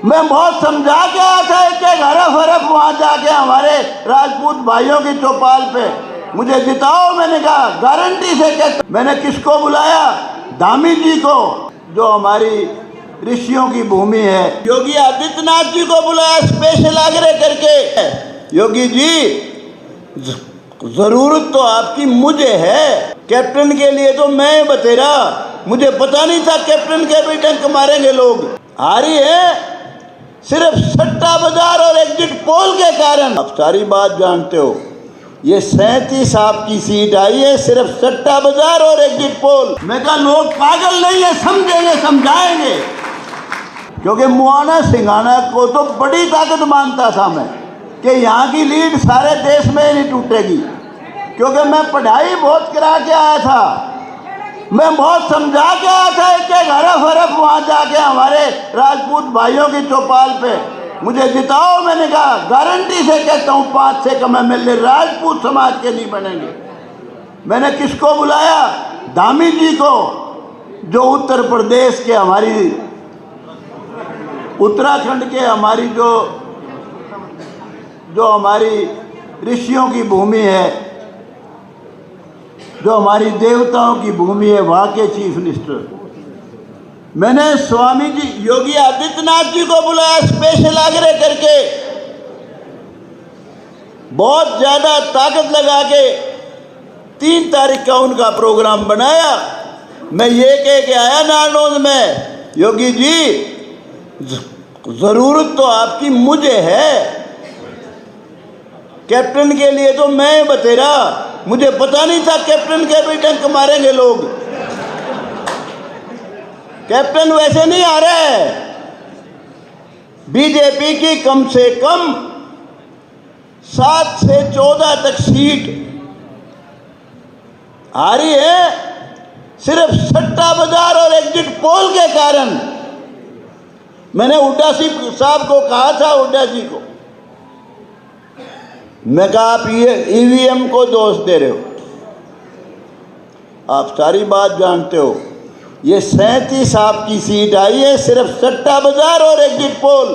मैं बहुत समझा के आया था एक हरफ हरफ वहाँ जाके हमारे राजपूत भाइयों की चौपाल पे, मुझे जिताओ। मैंने कहा गारंटी से कहता। मैंने किसको बुलाया? धामी जी को, जो हमारी ऋषियों की भूमि है। योगी आदित्यनाथ जी को बुलाया स्पेशल आग्रह करके। योगी जी, जरूरत तो आपकी मुझे है, कैप्टन के लिए तो मैं बतेरा, मुझे पता नहीं था कैप्टन के भी डंक मारेंगे लोग। हारी है सिर्फ सट्टा बाजार और एग्जिट पोल के कारण। आप सारी बात जानते हो, ये 37 आपकी सीट आई है सिर्फ सट्टा बाजार और एग्जिट पोल। मैं कहा लोग पागल नहीं है, समझेंगे समझाएंगे। क्योंकि मुआना सिंघाना को तो बड़ी ताकत मानता था मैं, कि यहाँ की लीड सारे देश में नहीं टूटेगी। क्योंकि मैं पढ़ाई बहुत करा के आया था, मैं बहुत समझा के आया था एक हरफ हरफ वहाँ जाके हमारे राजपूत भाइयों की चौपाल पे, मुझे जिताओ। मैंने कहा गारंटी से कहता हूँ 5 से कम एमएलए राजपूत समाज के नहीं बनेंगे। मैंने किसको बुलाया? धामी जी को, जो उत्तर प्रदेश के हमारी, उत्तराखंड के हमारी जो हमारी ऋषियों की भूमि है, जो हमारी देवताओं की भूमि है, वहाँ के चीफ मिनिस्टर। मैंने स्वामी जी योगी आदित्यनाथ जी को बुलाया स्पेशल आग्रह करके, बहुत ज्यादा ताकत लगा के 3 तारीख का उनका प्रोग्राम बनाया। मैं ये कह के आया नारनौंद में, योगी जी, जरूरत तो आपकी मुझे है, कैप्टन के लिए तो मैं बतेरा, मुझे पता नहीं था कैप्टन के भी डंक मारेंगे लोग। कैप्टन वैसे नहीं आ रहा है। बीजेपी की कम से कम 7 से 14 तक सीट हारी है सिर्फ सट्टा बाजार और एग्जिट पोल के कारण। मैंने हुड्डा साहब को कहा था, हुड्डा जी को, मैं कहा आप ये ईवीएम को दोष दे रहे हो, आप सारी बात जानते हो। ये 37 आपकी सीट आई है सिर्फ सट्टा बाजार और एग्जिट पोल।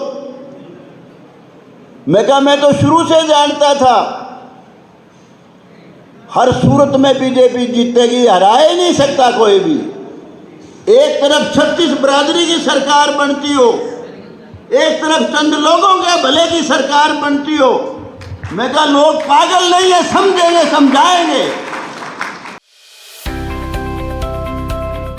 मैं कहा मैं तो शुरू से जानता था हर सूरत में बीजेपी जीतेगी, हरा ही नहीं सकता कोई भी। एक तरफ 36 बरादरी की सरकार बनती हो, एक तरफ चंद लोगों के भले की सरकार बनती हो। मैं कहा लोग पागल नहीं है, समझेंगे समझाएंगे।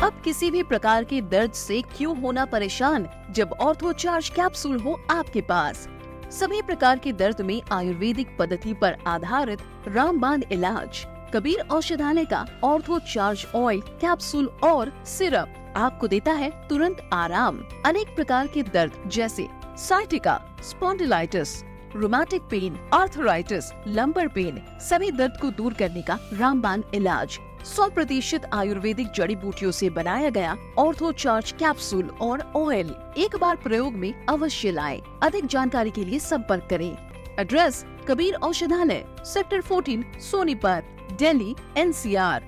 अब किसी भी प्रकार के दर्द से क्यों होना परेशान, जब ऑर्थो चार्ज कैप्सूल हो आपके पास। सभी प्रकार के दर्द में आयुर्वेदिक पद्धति पर आधारित रामबाण इलाज। कबीर औषधालय का ऑर्थो चार्ज ऑयल, कैप्सूल और सिरप आपको देता है तुरंत आराम। अनेक प्रकार के दर्द जैसे sciatica, spondylitis, rheumatic pain, arthritis, lumbar pain, सभी दर्द को दूर करने का रामबाण इलाज। 100% आयुर्वेदिक जड़ी बूटियों से बनाया गया ऑर्थो चार्ज कैप्सूल और ऑयल एक बार प्रयोग में अवश्य लाएं। अधिक जानकारी के लिए संपर्क करें। एड्रेस: कबीर औषधालय, सेक्टर 14, सोनीपत, दिल्ली, NCR।